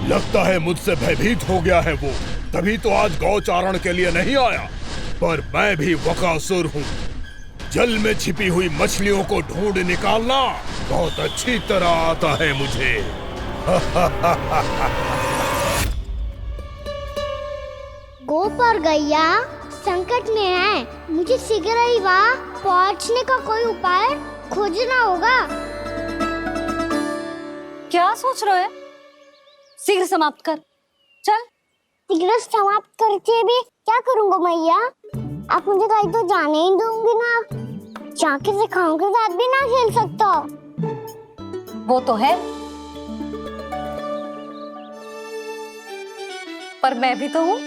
लगता है मुझसे भयभीत हो गया है वो, तभी तो आज गौचारण के लिए नहीं आया। पर मैं भी बकासुर हूँ। जल में छिपी हुई मछलियों को ढूंढ निकालना बहुत अच्छी तरह आता है मुझे। गोप और गैया संकट में है। मुझे शीघ्र ही वहाँ पहुँचने का कोई उपाय खोजना होगा। क्या सोच रहे हैं? शीघ्र समाप्त कर, चल। शीघ्र समाप्त करके भी क्या करूँगा मैया? आप मुझे कहीं तो जाने ही दोगे ना। जाके सिखाओं के साथ भी ना खेल सकता। वो तो है, पर मैं भी तो हूँ।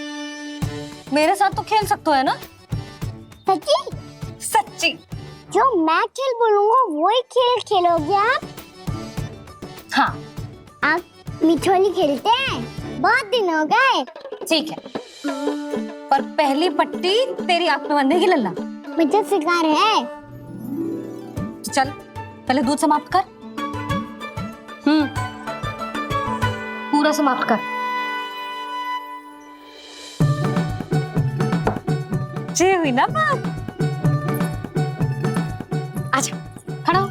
मेरे साथ तो खेल सकते हो, है ना? सच्ची? सच्ची। जो मैं खेल बोलूँगा वही खेल खेलोगे आप? हाँ। आप मिठोली खेलते हैं? बहुत दिन हो गए। ठीक है, पर पहली पट्टी तेरी आंख में बांधने की लल्ला। मुझे शिकार है। चल, पहले दूध समाप्त कर। पूरा समाप्त कर। जे हुई ना बात। आजा, खड़ा हो।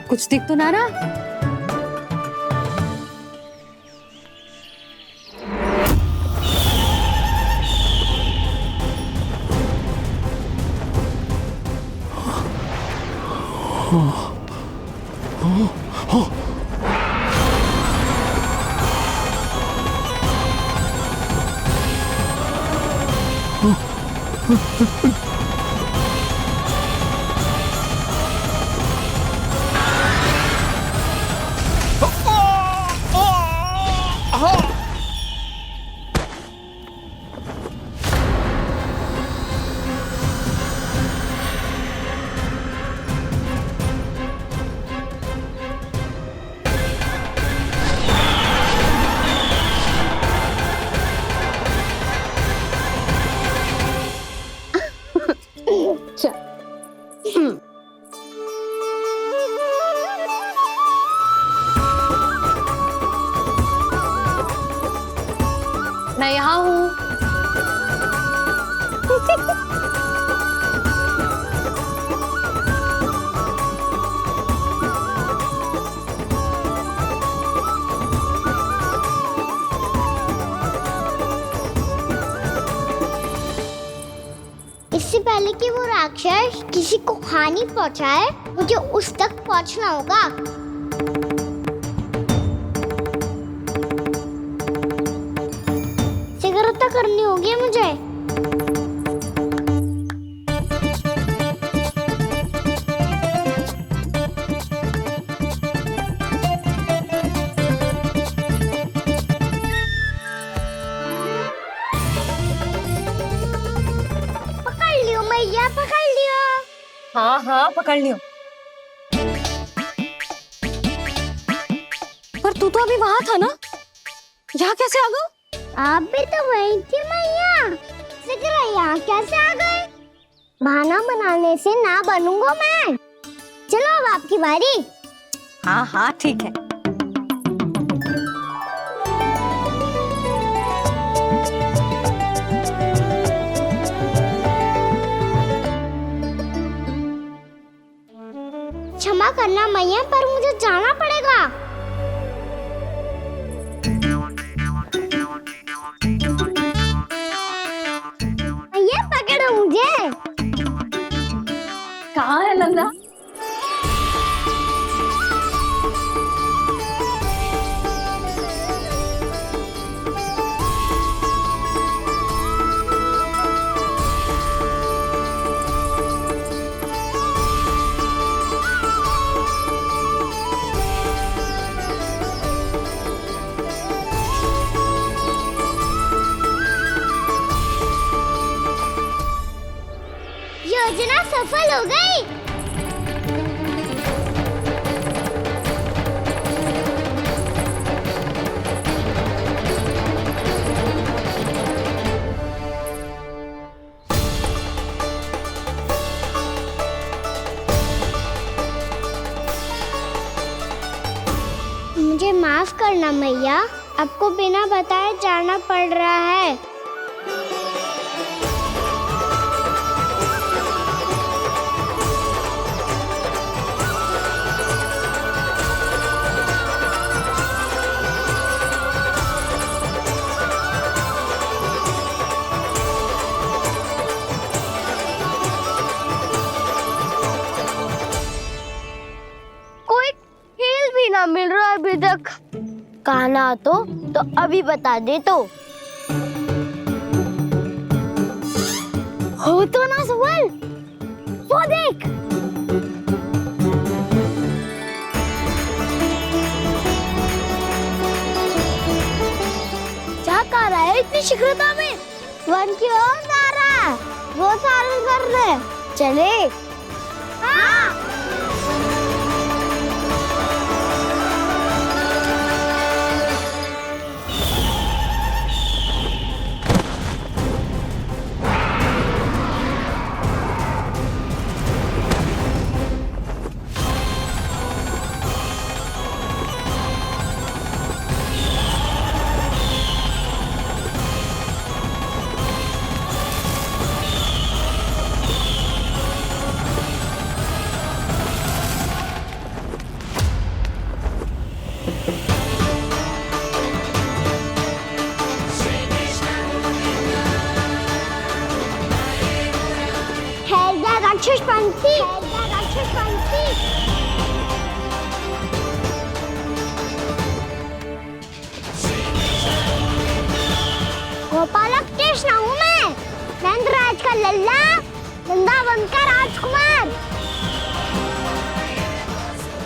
कुछ दिख तो ना रहा। मैं यहाँ हूँ। इससे पहले कि वो राक्षस किसी को हानि पहुंचाए, मुझे उस तक पहुंचना होगा। शीघ्रता करनी होगी मुझे। पकड़ लियो मैया, पकड़ लियो। हाँ हाँ, पकड़ लियो। पर तू तो अभी वहां था ना, यहाँ कैसे आ गया? आप भी तो वही थी मैया। शीघ्र यहाँ कैसे आ गए? बहाना बनाने से ना बनूंगा मैं। चलो अब आपकी बारी। हाँ हाँ, ठीक है। क्षमा करना मैया, पर मुझे जाना पड़ेगा। मैया पकड़ो मुझे। कहाँ है लल्ला? माफ करना मैया, आपको बिना बताए जाना पड़ रहा है। कोई खेल भी ना मिल रहा अभी तक। कहना तो अभी बता दे तो। हो तो ना सुबल, वो देख। क्या कर रहा है इतनी शीघ्रता में? वन की ओर जा रहा है, वो सारे कर रहे। चले। हाँ। राक्षसपंथी, राक्षसपंथी। गोपालक कृष्ण हूँ मैं, नंदराज का लल्ला, वृंदावन का राजकुमार।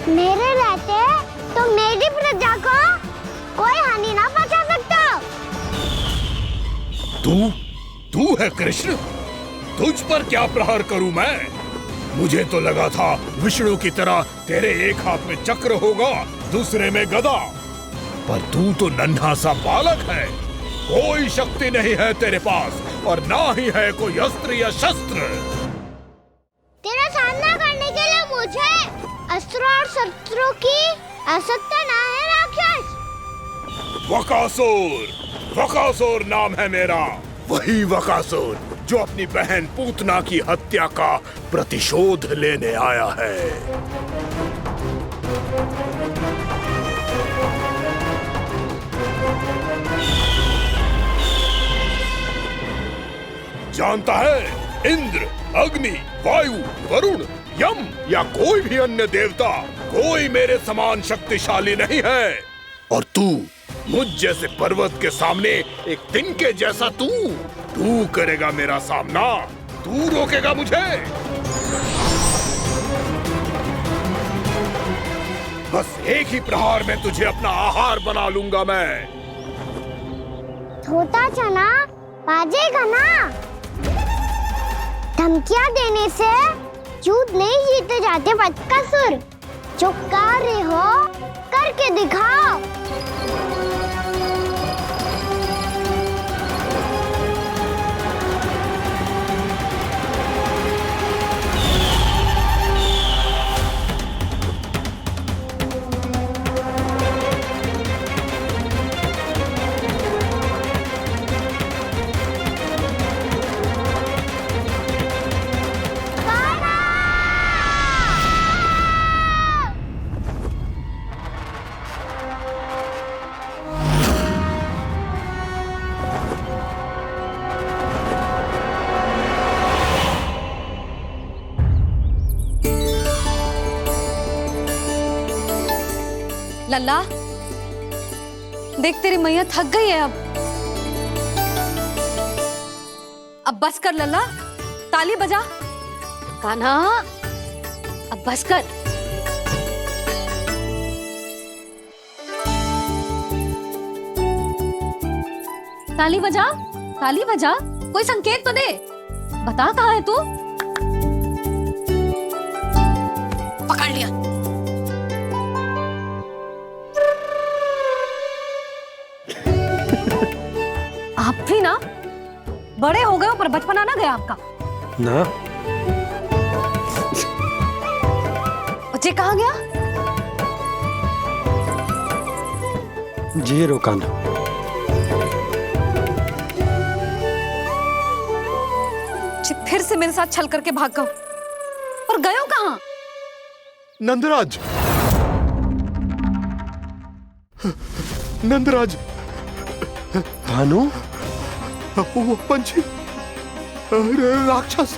मेरे रहते तो मेरी प्रजा को कोई हानि ना पहुंचा सकता। तू है कृष्ण? तुझ पर क्या प्रहार करूं मैं? मुझे तो लगा था विष्णु की तरह तेरे एक हाथ में चक्र होगा, दूसरे में गदा, पर तू तो नन्हा सा बालक है। कोई शक्ति नहीं है तेरे पास और ना ही है कोई अस्त्र या शस्त्र। तेरा सामना करने के लिए मुझे अस्त्र और शस्त्रों की आवश्यकता ना है राक्षस। वकासुर, वकासुर नाम है मेरा, वही वकासुर जो अपनी बहन पूतना की हत्या का प्रतिशोध लेने आया है। जानता है, इंद्र, अग्नि, वायु, वरुण, यम या कोई भी अन्य देवता, कोई मेरे समान शक्तिशाली नहीं है। और तू, मुझ जैसे पर्वत के सामने एक तिनके जैसा तू करेगा मेरा सामना? तू रोकेगा मुझे? बस एक ही प्रहार में तुझे अपना आहार बना लूंगा मैं। छोटा चना बाजेगा ना। धमकियां देने से युद्ध नहीं जीते जाते बदकसूर। जो कार्य हो करके दिखाओ। लल्ला, देख तेरी मैया थक गई है अब बस कर लल्ला, ताली बजा। कान्हा, अब बस कर। ताली बजा, ताली बजा, कोई संकेत तो दे, बता कहाँ है तू? पकड़ लिया। आप भी ना बड़े हो गए हो पर बचपना ना गया आपका ना। बच्चे कहाँ गया? जी रोकाना। फिर से मेरे साथ छल करके भाग गओ। और गयो कहाँ? नंदराज, नंदराज, भानु, वो पंछी, राक्षस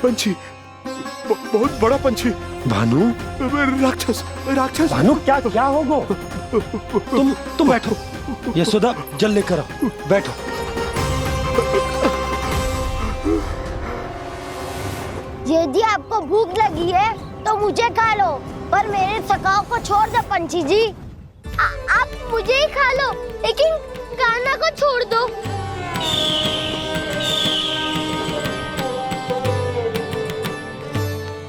पंछी, बहुत बड़ा पंछी। भानु, राक्षस, राक्षस। भानु, क्या क्या होगा? तुम बैठो, यशोदा जल लेकर आओ, बैठो। यदि आपको भूख लगी है तो मुझे खा लो, पर मेरे सखाओं को छोड़ दो पंछी जी। आप मुझे ही खा लो, लेकिन कान्हा को छोड़ दो।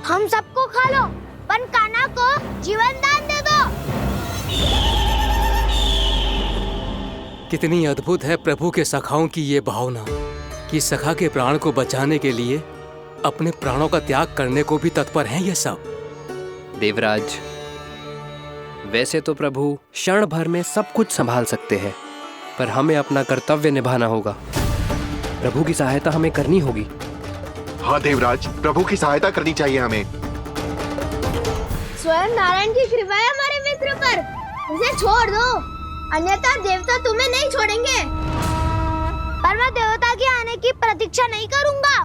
हम सबको खा लो, पर कान्हा को जीवन दान दे दो। कितनी अद्भुत है प्रभु के सखाओं की ये भावना कि सखा के प्राण को बचाने के लिए अपने प्राणों का त्याग करने को भी तत्पर हैं ये सब। देवराज, वैसे तो प्रभु क्षण भर में सब कुछ संभाल सकते हैं, पर हमें अपना कर्तव्य निभाना होगा। प्रभु की सहायता हमें करनी होगी। हाँ देवराज, प्रभु की सहायता करनी चाहिए हमें। स्वयं नारायण की कृपा है हमारे मित्र पर, उसे छोड़ दो, अन्यथा देवता तुम्हें नहीं छोड़ेंगे। पर मैं देवता के आने की प्रतीक्षा नहीं करूंगा।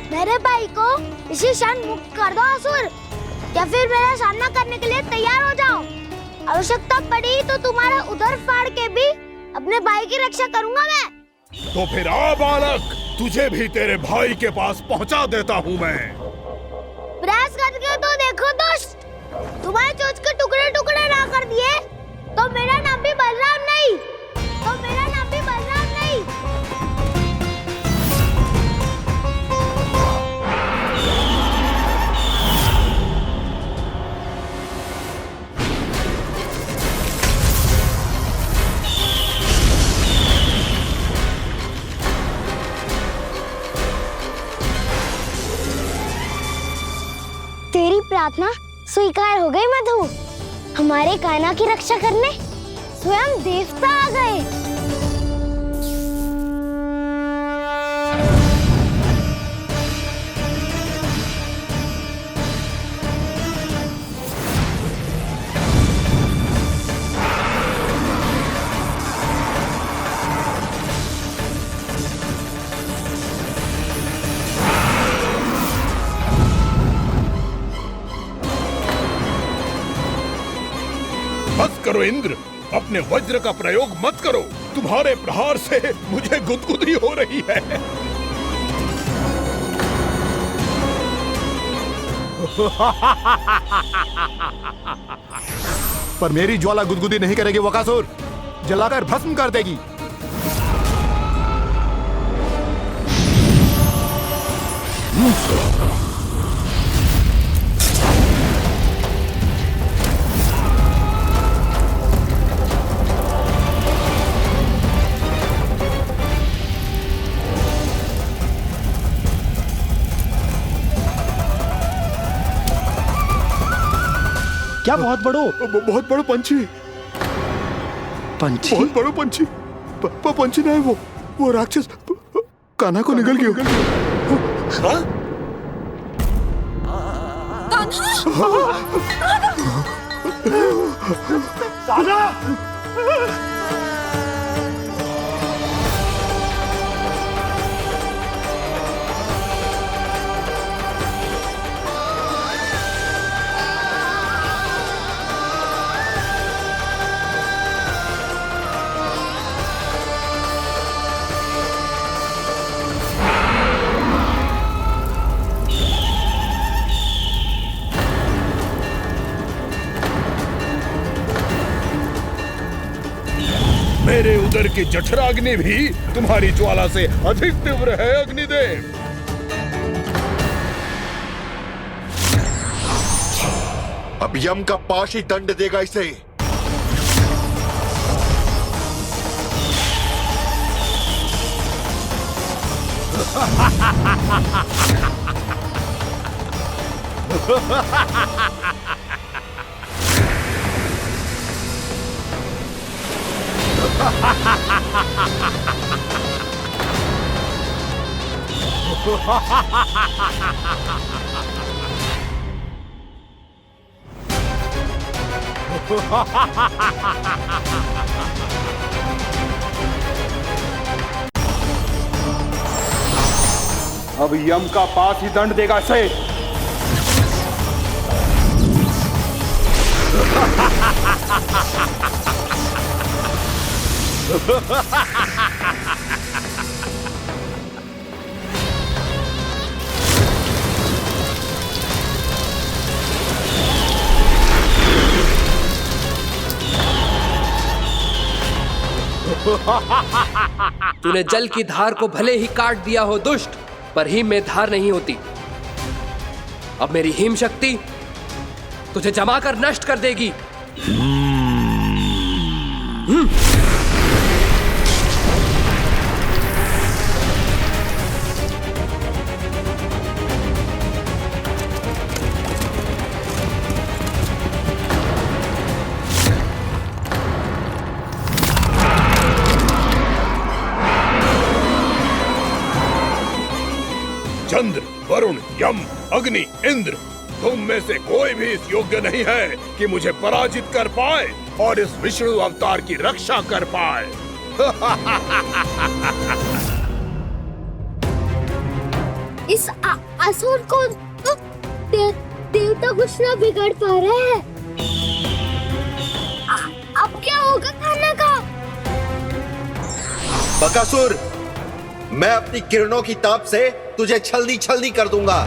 मेरे भाई को इसी क्षण मुक्त कर दो असुर, या फिर मेरा सामना करने के लिए तैयार हो जाओ। आवश्यकता पड़ी तो तुम्हारा उदर फाड़ के भी अपने भाई की रक्षा करूंगा मैं। तो फिर आ बालक, तुझे भी तेरे भाई के पास पहुंचा देता हूँ मैं। प्रयास करके तो देखो दोस्त, तुम्हारे चोंच के टुकड़े टुकड़े ना कर दिए तो मेरा नाम भी बलराम नहीं, तो मेरा नाम भी बलराम नहीं। तेरी प्रार्थना स्वीकार हो गई मधु। हमारे कान्हा की रक्षा करने स्वयं देवता आ गए। बस करो इंद्र, अपने वज्र का प्रयोग मत करो। तुम्हारे प्रहार से मुझे गुदगुदी हो रही है। पर मेरी ज्वाला गुदगुदी नहीं करेगी वकासुर, जलाकर भस्म कर देगी। क्या बहुत बड़ो? बहुत बड़ा पंछी, पंछी? बहुत बड़ा पंछी। पंछी नहीं, वो राक्षस कान्हा को निगल गया। हाँ? मेरे उदर की जठराग्नि भी तुम्हारी ज्वाला से अधिक तीव्र है अग्निदेव। अब यम का पाश ही दंड देगा इसे। अब यम का पास ही दंड देगा इसे। तूने जल की धार को भले ही काट दिया हो दुष्ट, पर हिम में धार नहीं होती। अब मेरी हिम शक्ति तुझे जमा कर नष्ट कर देगी। चंद्र, वरुण, यम, अग्नि, इंद्र, तुम में से कोई भी इस योग्य नहीं है कि मुझे पराजित कर पाए और इस विष्णु अवतार की रक्षा कर पाए। इस असुर को देवता कुछ ना बिगाड़ पा रहे हैं। अब क्या होगा खाना का? बकासुर, मैं अपनी किरणों की ताप से तुझे छल्दी छल्दी कर दूंगा।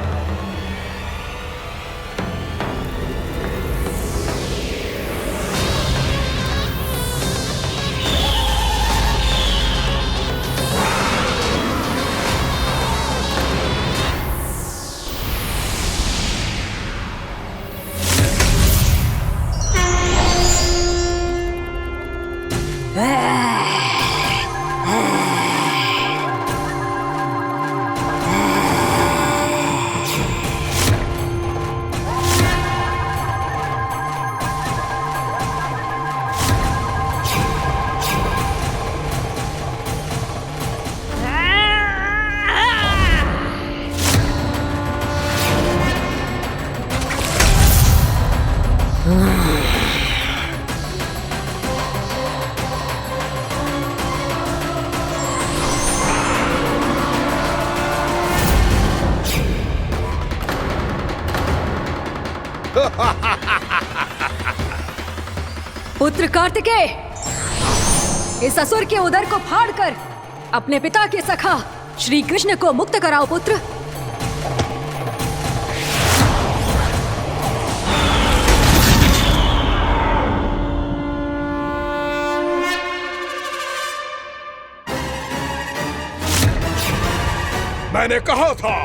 पुत्र कार्तिकेय, इस असुर के उदर को फाड़कर अपने पिता के सखा श्री कृष्ण को मुक्त कराओ पुत्र। मैंने कहा था,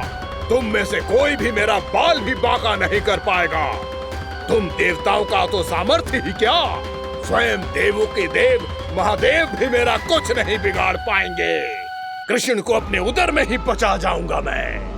तुम में से कोई भी मेरा बाल भी बांका नहीं कर पाएगा। तुम देवताओं का तो सामर्थ्य ही क्या, स्वयं देवों के देव महादेव भी मेरा कुछ नहीं बिगाड़ पाएंगे। कृष्ण को अपने उदर में ही पचा जाऊंगा मैं।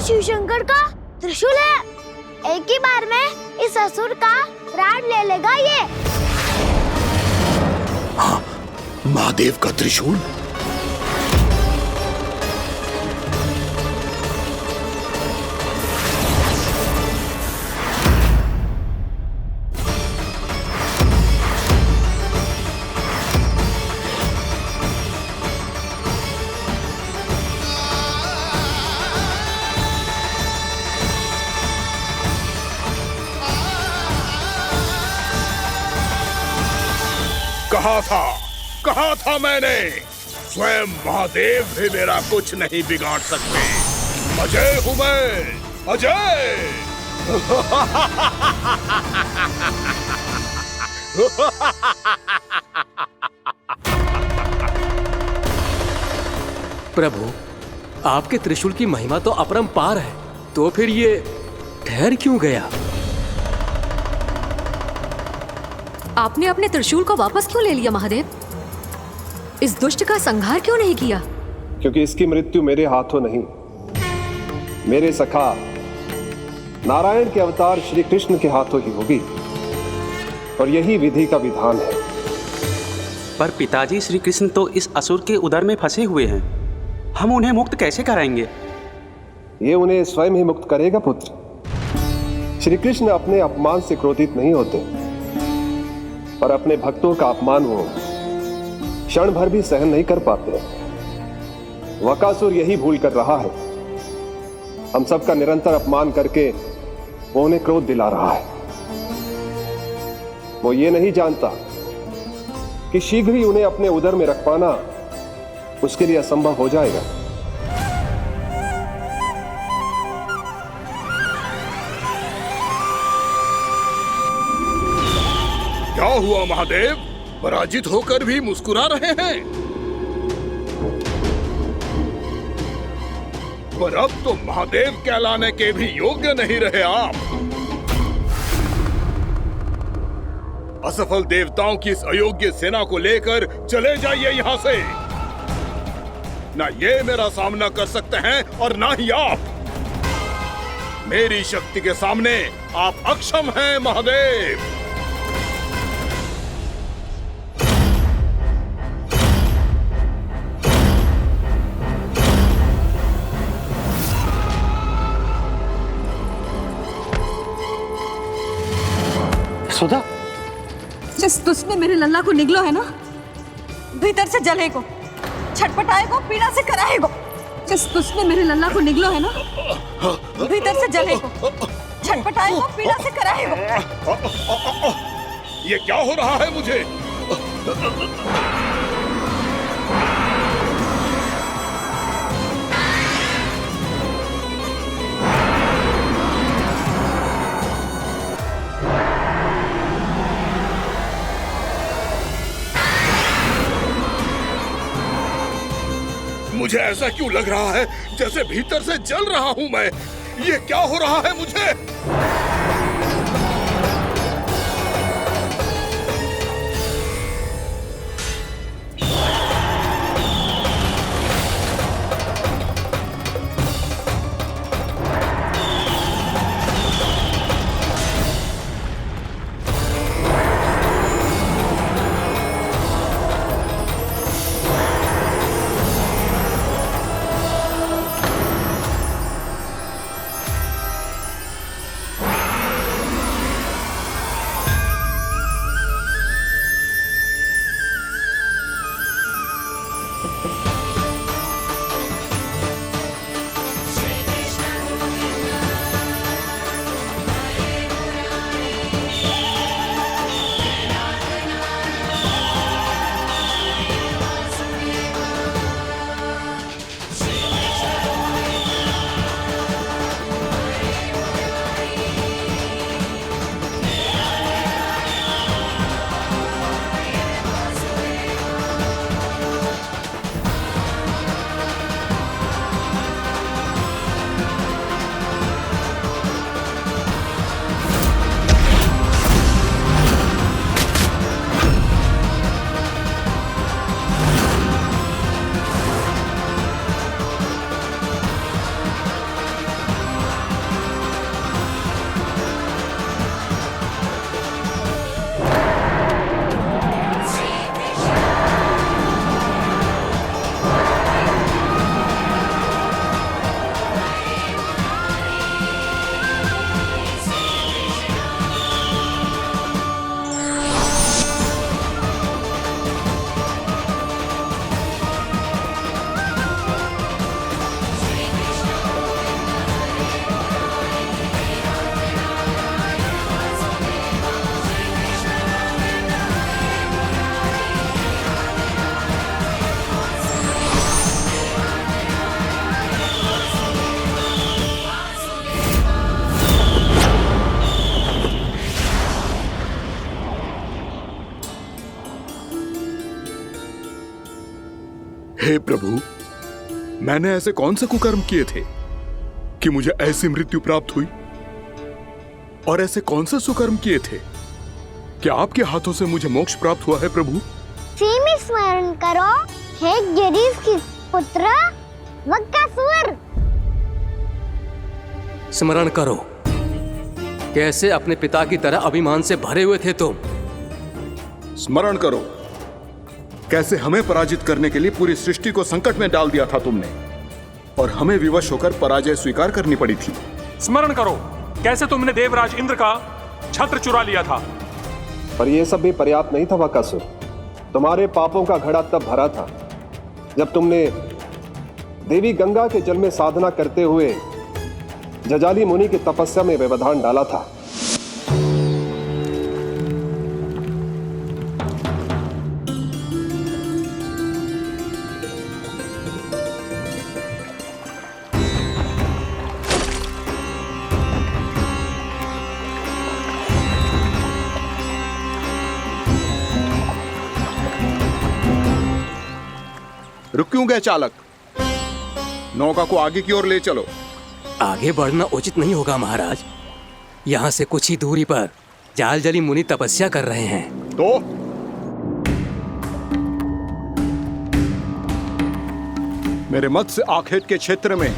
शिव शंकर का त्रिशूल है। एक ही बार में इस असुर का प्राण ले लेगा ये। हाँ, महादेव का त्रिशूल। कहा था मैंने, स्वयं महादेव भी मेरा कुछ नहीं बिगाड़ सकते। अजय हूं मैं, अजय। प्रभु, आपके त्रिशूल की महिमा तो अपरंपार है, तो फिर ये ठहर क्यों गया? आपने अपने त्रिशूल को वापस क्यों ले लिया महादेव? इस दुष्ट का संहार क्यों नहीं किया? क्योंकि इसकी मृत्यु मेरे हाथों नहीं, मेरे सखा नारायण के अवतार श्री कृष्ण के हाथों ही होगी, और यही विधि का विधान है। पर पिताजी, श्री कृष्ण तो इस असुर के उदर में फंसे हुए हैं, हम उन्हें मुक्त कैसे कराएंगे? ये उन्हें स्वयं ही मुक्त करेगा पुत्र। श्री कृष्ण अपने अपमान से क्रोधित नहीं होते, पर अपने भक्तों का अपमान वो क्षण भर भी सहन नहीं कर पाते। वकासुर यही भूल कर रहा है, हम सबका निरंतर अपमान करके वो उन्हें क्रोध दिला रहा है। वो ये नहीं जानता कि शीघ्र ही उन्हें अपने उदर में रख पाना उसके लिए असंभव हो जाएगा। क्या हुआ महादेव? पराजित होकर भी मुस्कुरा रहे हैं। पर अब तो महादेव कहलाने के भी योग्य नहीं रहे आप। असफल देवताओं की इस अयोग्य सेना को लेकर चले जाइए यहाँ से। ना ये मेरा सामना कर सकते हैं और ना ही आप। मेरी शक्ति के सामने आप अक्षम हैं महादेव। सुधा, जिस दुष्ट ने मेरे लल्ला को निगलो है ना, भीतर से जलेगो, छटपटाएगो, पीड़ा से कराएगो। जिस दुष्ट ने मेरे लल्ला को निगलो है ना, भीतर से जलेगो, छटपटाएगो, पीड़ा से कराएगो। ये क्या हो रहा है मुझे? मुझे ऐसा क्यों लग रहा है जैसे भीतर से जल रहा हूं मैं। ये क्या हो रहा है मुझे? हे प्रभु, मैंने ऐसे कौन से कुकर्म किए थे कि मुझे ऐसी मृत्यु प्राप्त हुई? और ऐसे कौन से सुकर्म किए थे कि आपके हाथों से मुझे मोक्ष प्राप्त हुआ है प्रभु? में स्मरण करो, हे गिरीश की पुत्र वक्कासुर। स्मरण करो, कैसे अपने पिता की तरह अभिमान से भरे हुए थे तुम। स्मरण करो, कैसे हमें पराजित करने के लिए पूरी सृष्टि को संकट में डाल दिया था तुमने, और हमें विवश होकर पराजय स्वीकार करनी पड़ी थी। स्मरण करो, कैसे तुमने देवराज इंद्र का छत्र चुरा लिया था। पर यह सब भी पर्याप्त नहीं था वक्कासुर। तुम्हारे पापों का घड़ा तब भरा था जब तुमने देवी गंगा के जल में साधना करते हुए जजाली मुनि की तपस्या में व्यवधान डाला था। रुक क्यों गए चालक? नौका को आगे की ओर ले चलो। आगे बढ़ना उचित नहीं होगा महाराज। यहाँ से कुछ ही दूरी पर जालजली मुनि तपस्या कर रहे हैं। तो मेरे मत्स्य आखेट के क्षेत्र में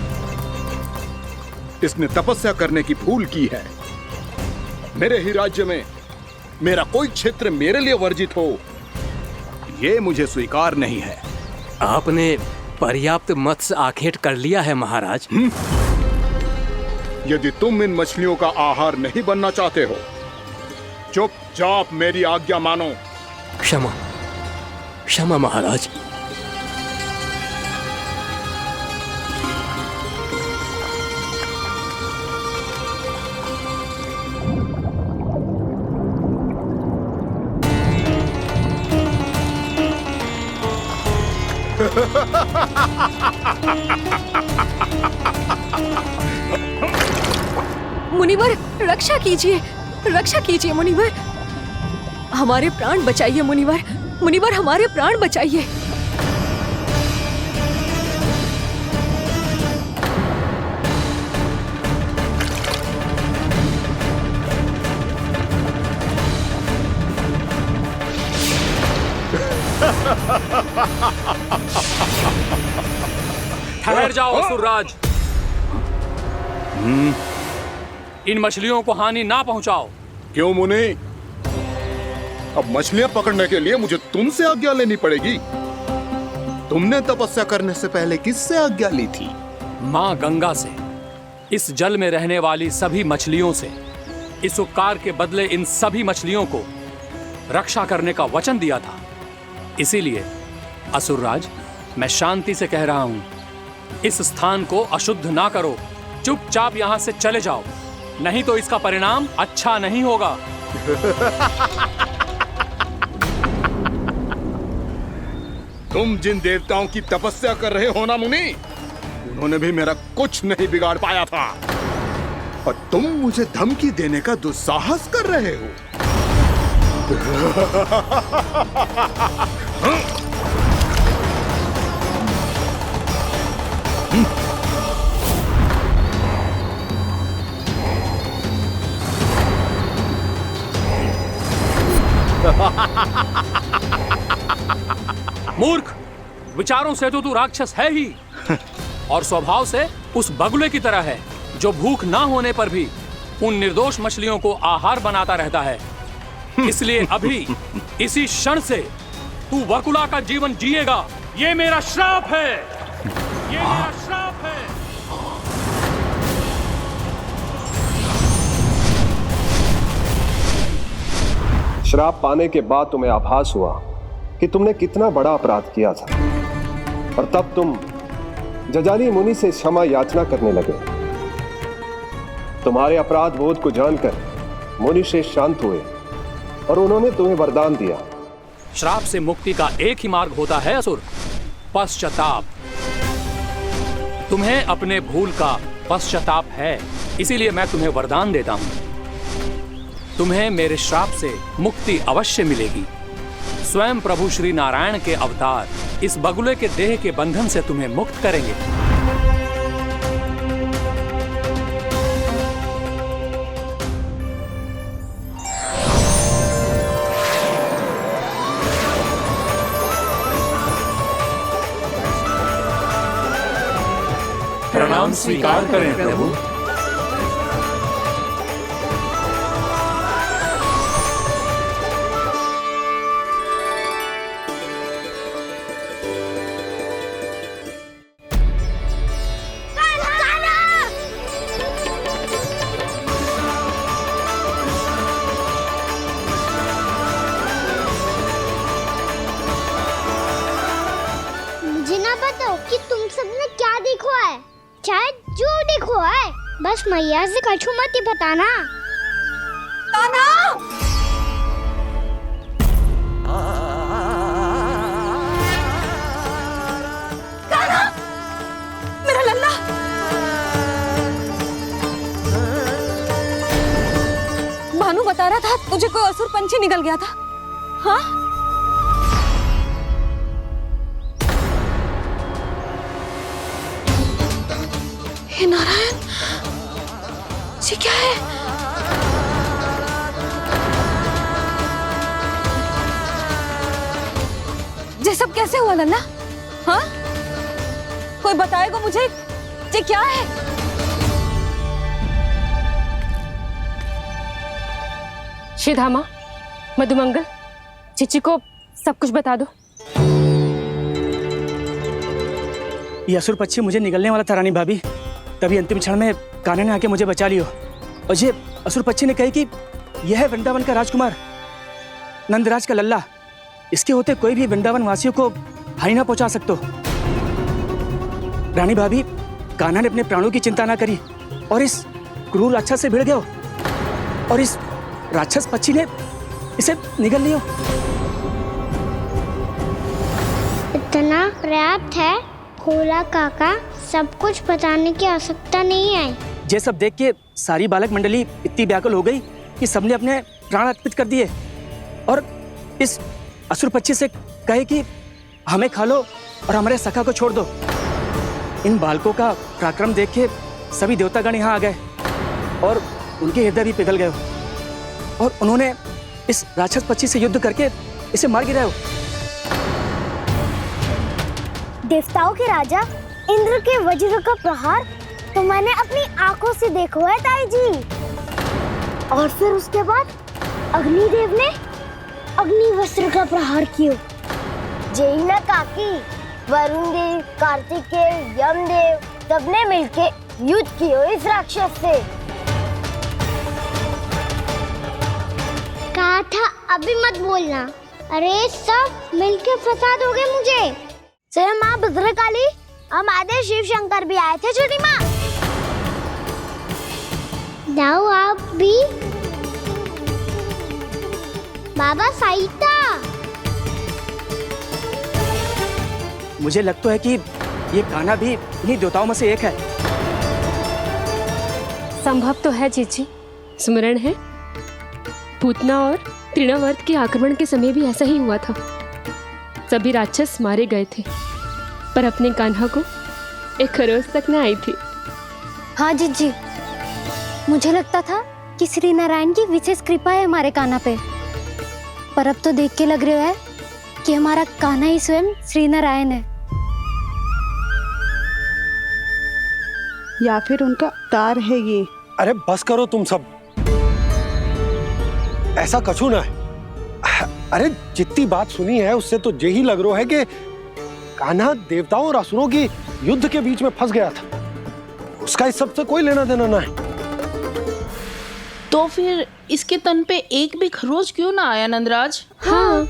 इसने तपस्या करने की भूल की है। मेरे ही राज्य में मेरा कोई क्षेत्र मेरे लिए वर्जित हो, यह मुझे स्वीकार नहीं है। आपने पर्याप्त मत्स्य आखेट कर लिया है महाराज। यदि तुम इन मछलियों का आहार नहीं बनना चाहते हो, चुपचाप मेरी आज्ञा मानो। क्षमा, क्षमा महाराज। मुनिवर, रक्षा कीजिए, रक्षा कीजिए मुनिवर। हमारे प्राण बचाइए मुनिवर, मुनिवर हमारे प्राण बचाइए। ठहर जाओ असुरराज। इन मछलियों को हानि ना पहुंचाओ। क्यों मुनि? अब मछलियां पकड़ने के लिए मुझे तुमसे आज्ञा लेनी पड़ेगी। तुमने तपस्या करने से पहले किससे आज्ञा ली थी? मां गंगा से, इस जल में रहने वाली सभी मछलियों से। इस उपकार के बदले इन सभी मछलियों को रक्षा करने का वचन दिया था। इसीलिए असुरराज, मैं शांति से कह रहा हूं, इस स्थान को अशुद्ध ना करो। चुपचाप यहां से चले जाओ, नहीं तो इसका परिणाम अच्छा नहीं होगा। तुम जिन देवताओं की तपस्या कर रहे हो ना मुनि, उन्होंने भी मेरा कुछ नहीं बिगाड़ पाया था, और तुम मुझे धमकी देने का दुस्साहस कर रहे हो। मूर्ख, विचारों से तो तू राक्षस है ही, और स्वभाव से उस बगुले की तरह है जो भूख ना होने पर भी उन निर्दोष मछलियों को आहार बनाता रहता है। इसलिए अभी इसी क्षण से तू वकुला का जीवन जिएगा। ये मेरा श्राप है, ये मेरा श्राप है। श्राप पाने के बाद तुम्हें आभास हुआ कि तुमने कितना बड़ा अपराध किया था, और तब तुम जजाली मुनि से क्षमा याचना करने लगे। तुम्हारे अपराध बोध को जानकर मुनि श्रेष्ठ शांत हुए और उन्होंने तुम्हें वरदान दिया। श्राप से मुक्ति का एक ही मार्ग होता है असुर, पश्चाताप। तुम्हें अपने भूल का पश्चाताप है, इसीलिए मैं तुम्हें वरदान देता हूं। तुम्हें मेरे श्राप से मुक्ति अवश्य मिलेगी। स्वयं प्रभु श्री नारायण के अवतार इस बगुले के देह के बंधन से तुम्हें मुक्त करेंगे। प्रणाम स्वीकार करें प्रभु। मुझे ना बताओ कि तुम सबने क्या देखा है, चाहे जो देखो है, बस मैया से कछु मत ही बताना। कान्हा! कान्हा! मेरा लल्ला! भानु बता रहा था तुझे कोई असुर पंछी निकल गया था। हाँ? हे नारायण, ये क्या है? ये सब कैसे हुआ लल्ला? हाँ? कोई बताएगा मुझे ये क्या है? श्रीधामा, मधुमंगल, चिची को सब कुछ बता दो। ये असुर पक्षी मुझे निगलने वाला था रानी भाभी, तभी अंतिम क्षण में कान्हा ने आके मुझे बचा लियो। और ये असुर पक्षी ने कही कि यह है वृंदावन का राजकुमार नंदराज का लल्ला, इसके होते कोई भी वृंदावन वासियों को हानि ना पहुंचा सकते। रानी भाभी, कान्हा ने अपने प्राणों की चिंता ना करी और इस क्रूर राक्षस से भिड़ गया और इस राक्षस पक्षी ने इसे निगल लियो। इतना पर्याप्त है भोला काका, सब कुछ बताने की आवश्यकता नहीं है। ये सब देख के सारी बालक मंडली इतनी व्याकुल हो गई कि सबने अपने प्राण अर्पित कर दिए और इस असुर पक्षी से कहे कि हमें खा लो और हमारे सखा को छोड़ दो। इन बालकों का पराक्रम देख के सभी देवतागण यहाँ आ गए और उनके हृदय भी पिघल गए और उन्होंने इस राक्षस पक्षी से युद्ध करके इसे मार गिराया। देवताओं के राजा इंद्र के वज्र का प्रहार तो मैंने अपनी आंखों से देखा है ताई जी। और फिर उसके बाद अग्निदेव ने अग्निवस्त्र का प्रहार किया। जय ना काकी, वरुण देव, कार्तिकेय, यमदेव सबने मिलके युद्ध किया इस राक्षस से। कहा था अभी मत बोलना। अरे सब मिलके फंसा दोगे मुझे। जय माँ भद्रकाली, हमारे शिव शंकर भी आए थे छोटी माँ। जाओ आप भी। बाबा साईता, मुझे लगता है कि ये कान्हा भी इन्हीं देवताओं में से एक है। संभव तो है चीची, स्मरण है पूतना और तृणावर्त के आक्रमण के समय भी ऐसा ही हुआ था। सभी राक्षस मारे गए थे पर अपने कान्हा को एक खरोच तक न आई थी। हाँ जीजी, मुझे लगता था कि श्री नारायण की विशेष कृपा है हमारे कान्हा पे, पर अब तो देख के लग रहा है कि हमारा कान्हा ही स्वयं श्री नारायण है। या फिर उनका अवतार है ये। अरे बस करो तुम सब, ऐसा कछु ना है। अरे जितनी बात सुनी है उससे तो यही लग रहा है कि कान्हा देवताओं और असुरों की युद्ध के बीच में फंस गया था, उसका इस सब से कोई लेना देना ना है। तो फिर इसके तन पे एक भी खरोच क्यों ना आया नंदराज? हाँ,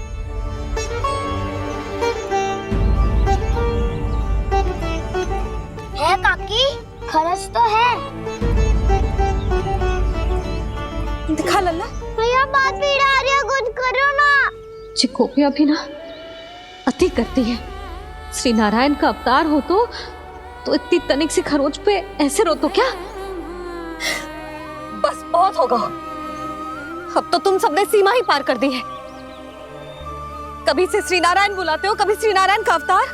है काकी, खरच तो है। दिखा लल्ला। भैया बात पीड़ा आ रही है, कुछ करो ना। चिकोपिया भी ना अति करती है। श्री नारायण का अवतार हो तो इतनी तनिक सी खरोच पे ऐसे रो तो क्या? बस बहुत होगा, अब तो तुम सबने सीमा ही पार कर दी है। कभी से श्री नारायण बुलाते हो, कभी श्री नारायण का अवतार।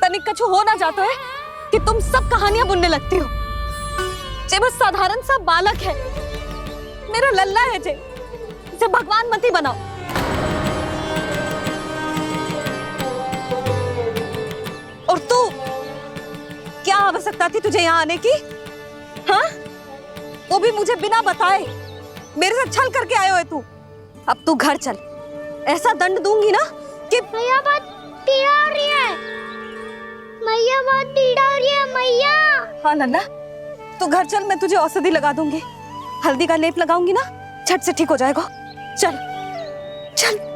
तनिक कछु हो ना जाता है कि तुम सब कहानियां बुनने लगती हो। जे बस साधारण सा बालक है, मेरा लल्ला है जे, इसे भगवान मती बनाओ। और तू, क्या आवश्यकता थी तुझे यहाँ आने की? हाँ, वो भी मुझे बिना बताए। मेरे साथ छल करके आयो है तू। अब तू घर चल, ऐसा दंड दूंगी ना कि मैया बहुत पीड़ा हो रही है। मैया बहुत पीड़ा हो रही है मैया। हाँ नन्ना, तू घर चल, मैं तुझे औषधि लगा दूंगी। हल्दी का लेप लगाऊंगी ना, झट से ठीक हो जाएगा। चल चल।